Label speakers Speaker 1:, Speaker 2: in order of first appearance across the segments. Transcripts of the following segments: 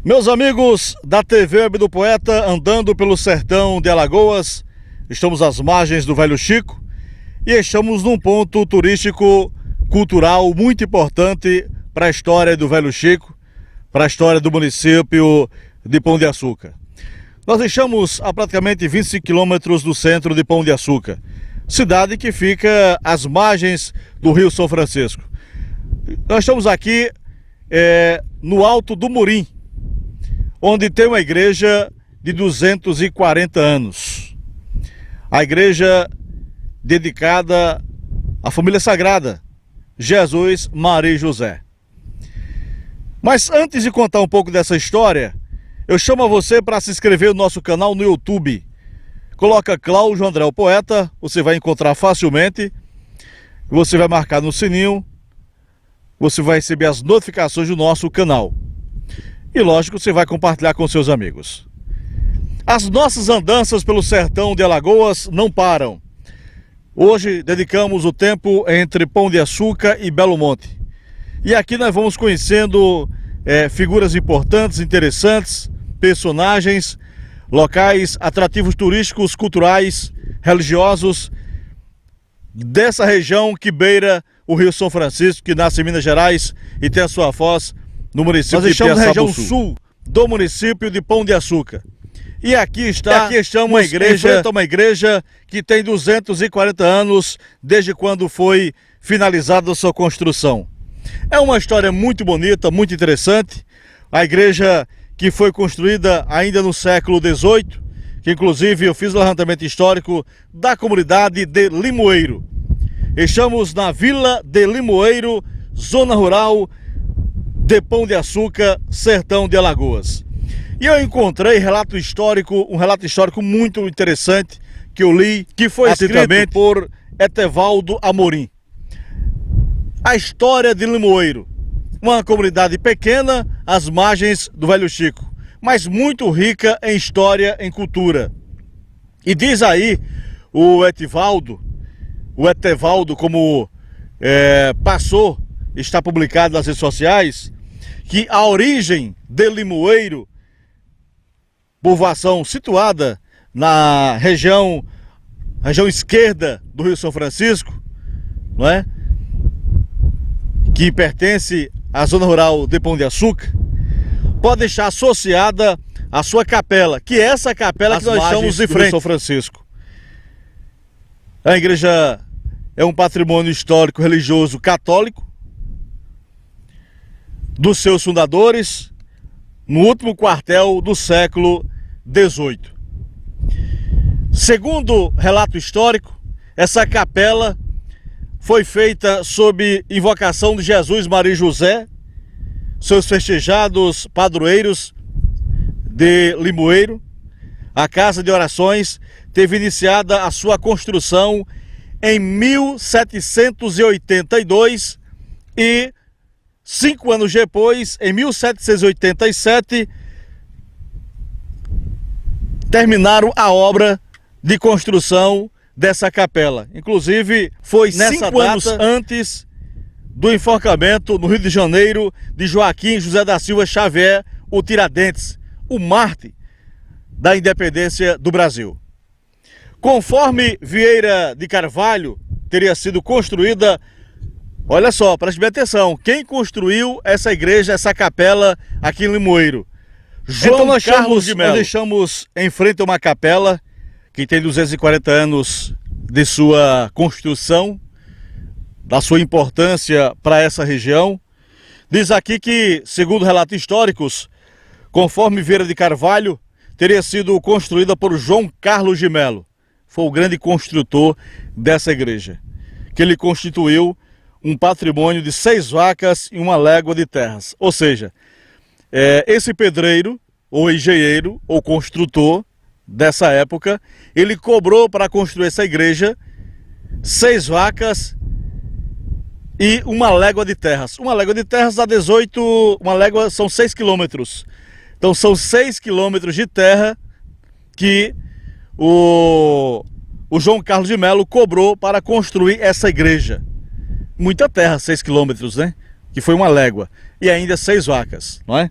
Speaker 1: Meus amigos da TV Web do Poeta, andando pelo sertão de Alagoas, estamos às margens do Velho Chico e estamos num ponto turístico cultural muito importante para a história do Velho Chico, para a história do município de Pão de Açúcar. Nós estamos a praticamente 25 quilômetros do centro de Pão de Açúcar, cidade que fica às margens do Rio São Francisco. Nós estamos aqui no Alto do Murim, onde tem uma igreja de 240 anos. A igreja dedicada à família sagrada, Jesus, Maria e José. Mas antes de contar um pouco dessa história, eu chamo você para se inscrever no nosso canal no YouTube. Coloca Cláudio André o Poeta, você vai encontrar facilmente. Você vai marcar no sininho, você vai receber as notificações do nosso canal. E lógico, você vai compartilhar com seus amigos. As nossas andanças pelo sertão de Alagoas não param. Hoje dedicamos o tempo entre Pão de Açúcar e Belo Monte. E aqui nós vamos conhecendo figuras importantes, interessantes, personagens, locais, atrativos turísticos, culturais, religiosos dessa região que beira o Rio São Francisco, que nasce em Minas Gerais e tem a sua foz no município de Piaçabu. Nós estamos na região sul do município de Pão de Açúcar. E aqui estamos uma igreja que tem 240 anos desde quando foi finalizada a sua construção. É uma história muito bonita, muito interessante. A igreja que foi construída ainda no século XVIII, que inclusive eu fiz o levantamento histórico da comunidade de Limoeiro. Estamos na Vila de Limoeiro, zona rural de Pão de Açúcar, sertão de Alagoas. E eu encontrei um relato histórico muito interessante que eu li, que foi escrito por Etevaldo Amorim. A história de Limoeiro, uma comunidade pequena às margens do Velho Chico, mas muito rica em história, em cultura. E diz aí o Etevaldo, como está publicado nas redes sociais, que a origem de Limoeiro, povoação situada na região esquerda do Rio São Francisco, não é? Que pertence à zona rural de Pão de Açúcar, pode estar associada à sua capela, que é essa capela que nós chamamos de frente São Francisco. A igreja é um patrimônio histórico religioso católico dos seus fundadores, no último quartel do século XVIII. Segundo relato histórico, essa capela foi feita sob invocação de Jesus, Maria e José, seus festejados padroeiros de Limoeiro. A casa de orações teve iniciada a sua construção em 1782 e 5 anos depois, em 1787, terminaram a obra de construção dessa capela. Inclusive, foi 5 anos antes do enforcamento no Rio de Janeiro de Joaquim José da Silva Xavier, o Tiradentes, o mártir da independência do Brasil. Conforme Vieira de Carvalho teria sido construída, olha só, preste bem atenção, quem construiu essa igreja, essa capela aqui em Limoeiro? João Carlos de Melo. Nós estamos em frente a uma capela que tem 240 anos de sua construção, da sua importância para essa região. Diz aqui que, segundo relatos históricos, conforme Vieira de Carvalho, teria sido construída por João Carlos de Melo. Foi o grande construtor dessa igreja, que ele constituiu um patrimônio de 6 vacas e 1 légua de terras. Ou seja, esse pedreiro, ou engenheiro, ou construtor dessa época, ele cobrou para construir essa igreja 6 vacas e 1 légua de terras. 1 légua de terras dá 18, 1 légua são 6 quilômetros. Então são 6 quilômetros de terra que o João Carlos de Melo cobrou para construir essa igreja. Muita terra, 6 quilômetros, né? Que foi 1 légua. E ainda 6 vacas, não é?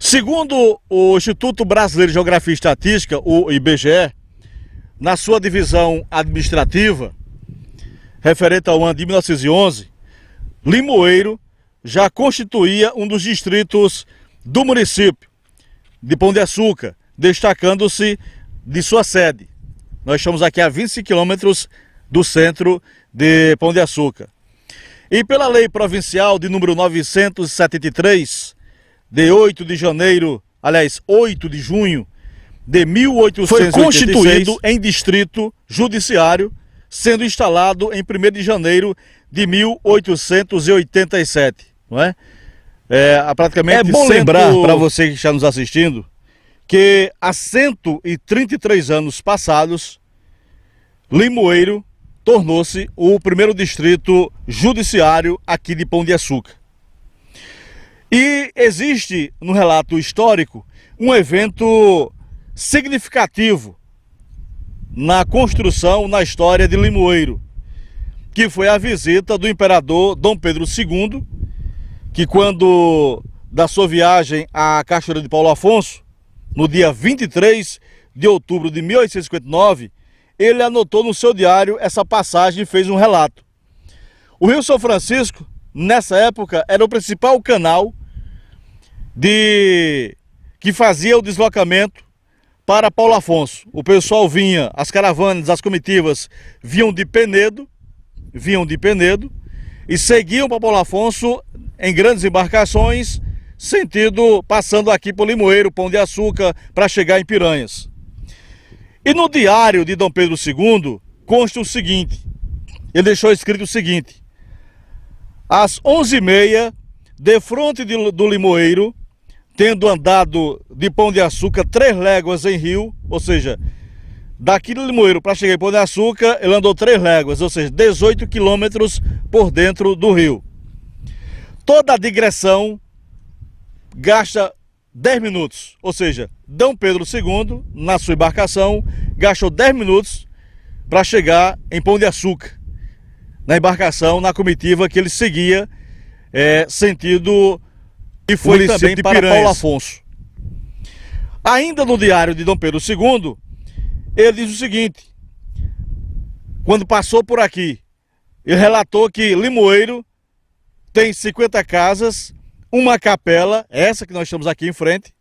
Speaker 1: Segundo o Instituto Brasileiro de Geografia e Estatística, o IBGE, na sua divisão administrativa, referente ao ano de 1911, Limoeiro já constituía um dos distritos do município de Pão de Açúcar, destacando-se de sua sede. Nós estamos aqui a 25 quilômetros do centro de Pão de Açúcar. E pela lei provincial de número 973, de 8 de janeiro, aliás, 8 de junho de 1886, foi constituído em distrito judiciário, sendo instalado em 1º de janeiro de 1887, não é? Praticamente é bom lembrar para você que está nos assistindo que há 133 anos passados, Limoeiro tornou-se o primeiro distrito judiciário aqui de Pão de Açúcar. E existe no relato histórico um evento significativo na construção, na história de Limoeiro, que foi a visita do imperador Dom Pedro II, que quando da sua viagem à Cachoeira de Paulo Afonso, no dia 23 de outubro de 1859, ele anotou no seu diário essa passagem e fez um relato. O Rio São Francisco, nessa época, era o principal canal que fazia o deslocamento para Paulo Afonso. O pessoal vinha, as caravanas, as comitivas vinham de Penedo e seguiam para Paulo Afonso em grandes embarcações, passando aqui por Limoeiro, Pão de Açúcar, para chegar em Piranhas. E no diário de Dom Pedro II consta o seguinte, ele deixou escrito o seguinte: às 11h30, defronte do Limoeiro, tendo andado de Pão de Açúcar 3 léguas em rio, ou seja, daqui do Limoeiro para chegar em Pão de Açúcar, ele andou 3 léguas, ou seja, 18 quilômetros por dentro do rio. Toda a digressão gasta 10 minutos, ou seja, Dom Pedro II, na sua embarcação, gastou 10 minutos para chegar em Pão de Açúcar, na embarcação, na comitiva que ele seguia, sentido e foi também para Paulo Afonso. Ainda no diário de Dom Pedro II, ele diz o seguinte: quando passou por aqui, ele relatou que Limoeiro tem 50 casas, uma capela, essa que nós estamos aqui em frente,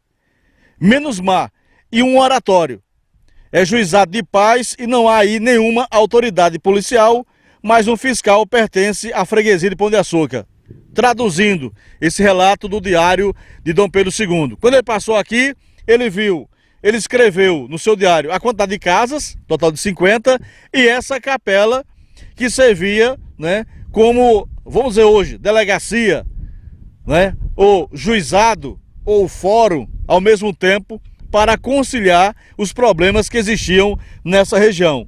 Speaker 1: menos mar e um oratório. É juizado de paz e não há aí nenhuma autoridade policial, mas um fiscal pertence à freguesia de Pão de Açúcar. Traduzindo esse relato do diário de Dom Pedro II. Quando ele passou aqui, ele escreveu no seu diário a quantidade de casas, total de 50, e essa capela que servia, né, como, vamos dizer hoje, delegacia, né, ou juizado, ou fórum, ao mesmo tempo, para conciliar os problemas que existiam nessa região.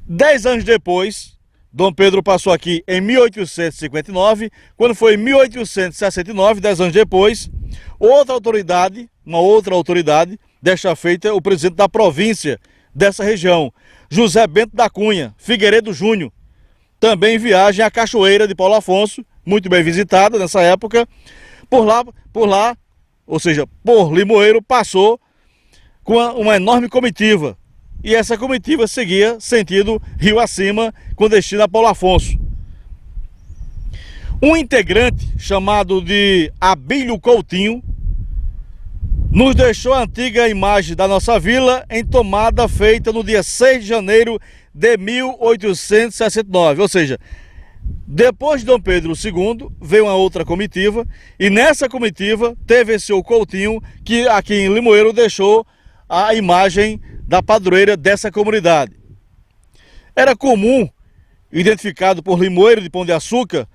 Speaker 1: 10 anos depois, Dom Pedro passou aqui em 1859, quando foi em 1869, 10 anos depois, uma outra autoridade, desta feita o presidente da província dessa região, José Bento da Cunha Figueiredo Júnior, também em viagem à Cachoeira de Paulo Afonso, muito bem visitada nessa época, por lá, ou seja, por Limoeiro, passou com uma enorme comitiva. E essa comitiva seguia sentido rio acima, com destino a Paulo Afonso. Um integrante chamado de Abílio Coutinho nos deixou a antiga imagem da nossa vila em tomada feita no dia 6 de janeiro de 1869. Ou seja, depois de Dom Pedro II, veio uma outra comitiva, e nessa comitiva teve esse senhor Coutinho, que aqui em Limoeiro deixou a imagem da padroeira dessa comunidade. Era comum, identificado por Limoeiro de Pão de Açúcar,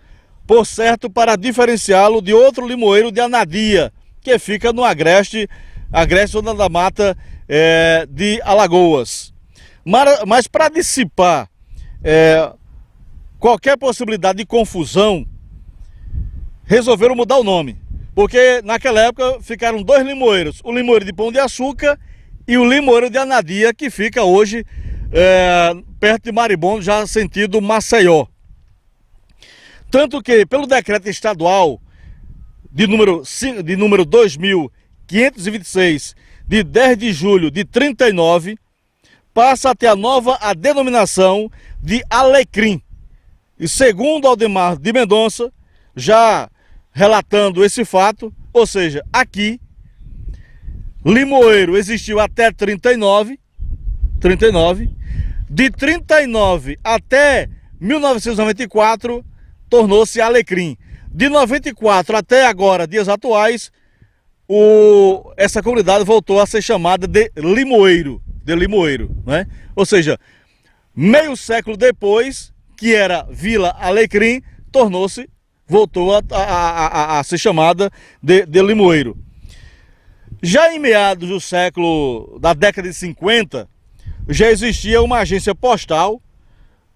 Speaker 1: por certo para diferenciá-lo de outro Limoeiro de Anadia, que fica no agreste zona da mata de Alagoas. Mas para dissipar qualquer possibilidade de confusão, resolveram mudar o nome, porque naquela época ficaram 2 limoeiros, o Limoeiro de Pão de Açúcar e o Limoeiro de Anadia, que fica hoje perto de Maribondo, já sentido Maceió. Tanto que, pelo decreto estadual de número 2526, de 10 de julho de 39, passa a ter a denominação de Alecrim. E segundo Aldemar de Mendonça, já relatando esse fato, ou seja, aqui, Limoeiro existiu até 39, de 39 até 1994, tornou-se Alecrim. De 94 até agora, dias atuais, essa comunidade voltou a ser chamada de Limoeiro, né? Ou seja, meio século depois, que era Vila Alecrim, voltou a ser chamada de Limoeiro. Já em meados da década de 50, já existia uma agência postal,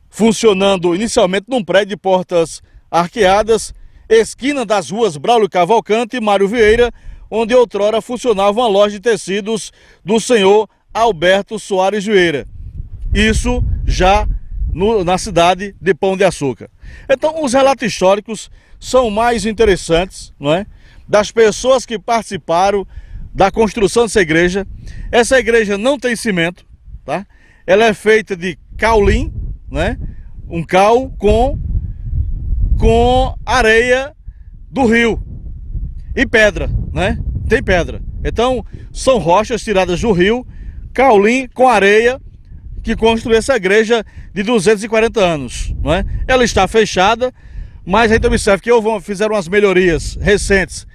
Speaker 1: funcionando inicialmente num prédio de portas arqueadas, esquina das ruas Braulio Cavalcante e Mário Vieira, onde outrora funcionava uma loja de tecidos do senhor Alberto Soares Vieira. Isso já na cidade de Pão de Açúcar. Então, os relatos históricos são mais interessantes, não é? Das pessoas que participaram da construção dessa igreja. Essa igreja não tem cimento, tá? Ela é feita de caulim, né? Um cal com areia do rio e pedra, né? Tem pedra. Então, são rochas tiradas do rio, caulim com areia, que construiu essa igreja de 240 anos, não é? Ela está fechada, mas a gente observa que fizeram umas melhorias recentes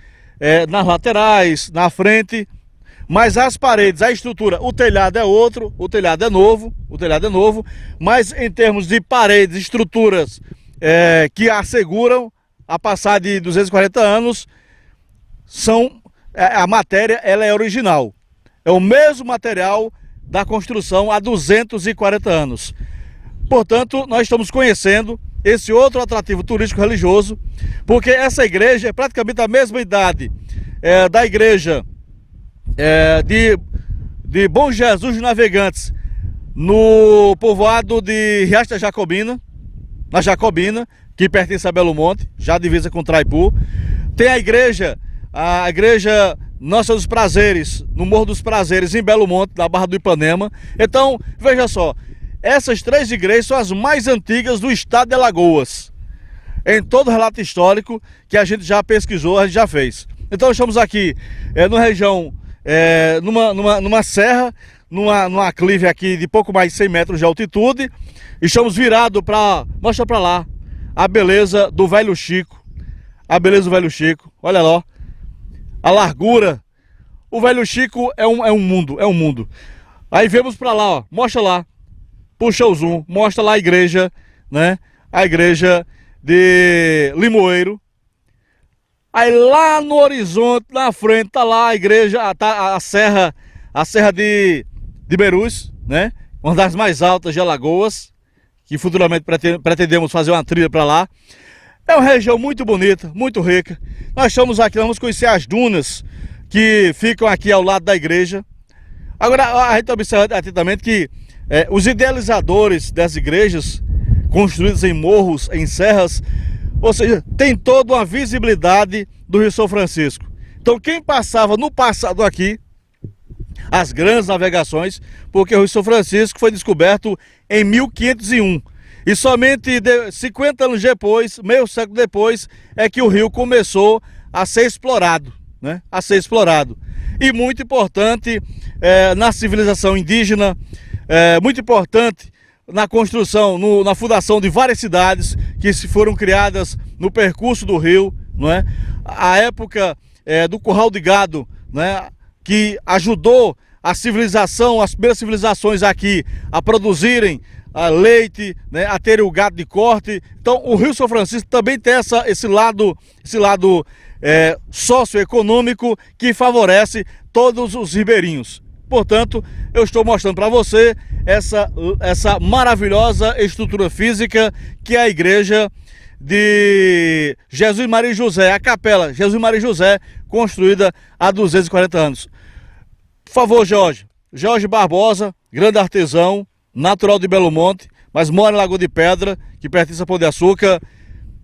Speaker 1: nas laterais, na frente, mas as paredes, a estrutura, o telhado é outro, o telhado é novo, mas em termos de paredes, estruturas que asseguram a passar de 240 anos, a matéria ela é original, é o mesmo material da construção há 240 anos. Portanto, nós estamos conhecendo esse outro atrativo turístico religioso, porque essa igreja é praticamente a mesma idade da igreja de Bom Jesus dos Navegantes, no povoado de Riacho da Jacobina, na Jacobina, que pertence a Belo Monte, já divisa com Traipu. Tem a igreja Nossa dos Prazeres, no Morro dos Prazeres, em Belo Monte, na Barra do Ipanema. Então, veja só, essas três igrejas são as mais antigas do estado de Alagoas, em todo o relato histórico que a gente já pesquisou, a gente já fez. Então, estamos aqui numa região, numa serra, numa aclive aqui de pouco mais de 100 metros de altitude. Estamos virados para, mostra para lá, a beleza do Velho Chico. A beleza do Velho Chico, olha lá, a largura. O Velho Chico é um mundo. Aí vemos para lá, ó, mostra lá, puxa o zoom, mostra lá a igreja, né? A igreja de Limoeiro. Aí lá no horizonte, na frente, tá lá a igreja, tá a serra de Berus, né? Uma das mais altas de Alagoas, que futuramente pretendemos fazer uma trilha para lá. É uma região muito bonita, muito rica. Nós estamos aqui, vamos conhecer as dunas que ficam aqui ao lado da igreja. Agora, a gente observa atentamente que os idealizadores das igrejas, construídas em morros, em serras, ou seja, tem toda uma visibilidade do Rio São Francisco. Então, quem passava no passado aqui, as grandes navegações, porque o Rio São Francisco foi descoberto em 1501. E somente 50 anos depois, meio século depois, é que o rio começou a ser explorado, né? A ser explorado. E muito importante na civilização indígena, muito importante na construção, na fundação de várias cidades que foram criadas no percurso do rio, não é? A época do curral de gado, né? Que ajudou a civilização, as primeiras civilizações aqui a produzirem leite, né, a ter o gado de corte. Então o Rio São Francisco também tem esse lado socioeconômico que favorece todos os ribeirinhos. Portanto, eu estou mostrando para você essa maravilhosa estrutura física que é a igreja de Jesus Maria e José, a capela Jesus Maria e José, construída há 240 anos. Por favor, Jorge Barbosa, grande artesão, natural de Belo Monte, mas mora em Lagoa de Pedra, que pertence a Pão de Açúcar.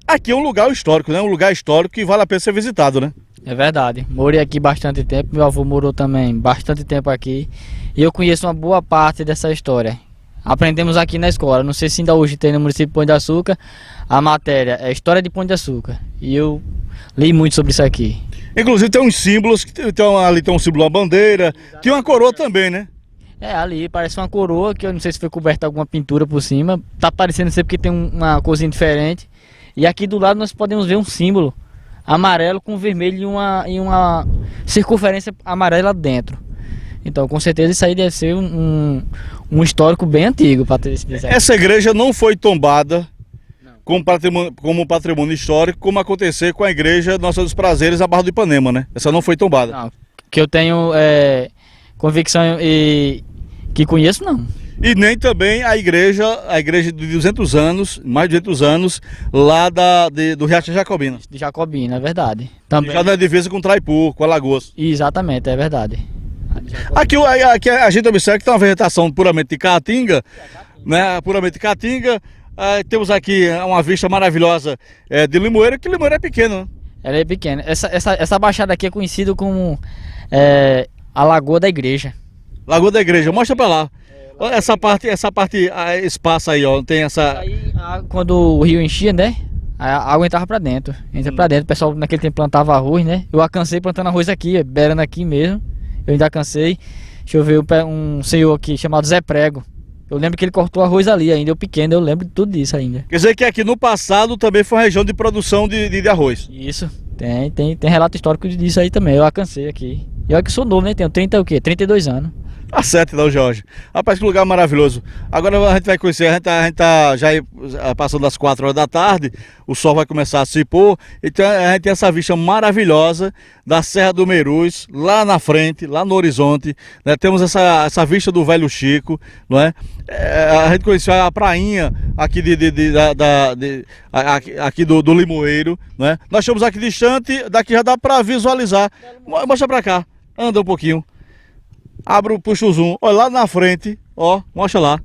Speaker 1: Aqui é um lugar histórico, né? Um lugar histórico que vale a pena ser visitado, né?
Speaker 2: É verdade. Morei aqui bastante tempo, meu avô morou também bastante tempo aqui. E eu conheço uma boa parte dessa história. Aprendemos aqui na escola, não sei se ainda hoje tem no município de Pão de Açúcar, a matéria é História de Pão de Açúcar. E eu li muito sobre isso aqui.
Speaker 1: Inclusive tem uns símbolos, ali tem um símbolo, uma bandeira, tem uma coroa também, né?
Speaker 2: É, ali parece uma coroa, que eu não sei se foi coberta alguma pintura por cima. Tá parecendo ser porque tem uma coisinha diferente. E aqui do lado nós podemos ver um símbolo amarelo com vermelho e uma circunferência amarela dentro. Então, com certeza isso aí deve ser um histórico bem antigo para ter esse design.
Speaker 1: Essa igreja não foi tombada como patrimônio histórico, como aconteceu com a igreja Nossa dos Prazeres, a Barra do Ipanema, né? Essa não foi tombada.
Speaker 2: Não, que eu tenho convicção e que conheço, não.
Speaker 1: E nem também a igreja de 200 anos, mais de 200 anos, lá do Riacho Jacobina.
Speaker 2: De Jacobina, é verdade. Também.
Speaker 1: Já na divisa com Traipu, com Alagoas.
Speaker 2: Exatamente, é verdade.
Speaker 1: Aqui a gente observa que tem uma vegetação puramente de caatinga, né? Puramente de caatinga. Temos aqui uma vista maravilhosa de Limoeiro, que Limoeiro é pequeno, né?
Speaker 2: Ela é pequena. Essa baixada aqui é conhecida como a Lagoa da Igreja.
Speaker 1: Lagoa da Igreja, mostra pra lá. Essa parte, espaço aí, ó, tem essa...
Speaker 2: Aí, quando o rio enchia, né? A água entrava pra dentro. Entra pra dentro. O pessoal naquele tempo plantava arroz, né? Eu alcancei plantando arroz aqui, beirando aqui mesmo. Eu ainda cansei. Choveu um senhor aqui chamado Zé Prego. Eu lembro que ele cortou arroz ali ainda, eu pequeno, eu lembro de tudo disso ainda.
Speaker 1: Quer dizer que aqui no passado também foi uma região de produção de arroz.
Speaker 2: Isso, tem relato histórico disso aí também, eu alcancei aqui. E olha que sou novo, né? Tenho 32 anos.
Speaker 1: Tá certo, não, Jorge. Rapaz, que lugar maravilhoso. Agora a gente vai conhecer, a gente tá já passando das 4 horas da tarde, o sol vai começar a se pôr, então a gente tem essa vista maravilhosa da Serra do Meirus, lá na frente, lá no horizonte, né? Temos essa vista do Velho Chico, não é? A gente conheceu a prainha aqui aqui do Limoeiro, não é? Nós estamos aqui distante, daqui já dá para visualizar. Mostra para cá, anda um pouquinho. Puxa o zoom, olha lá na frente, ó, mostra lá.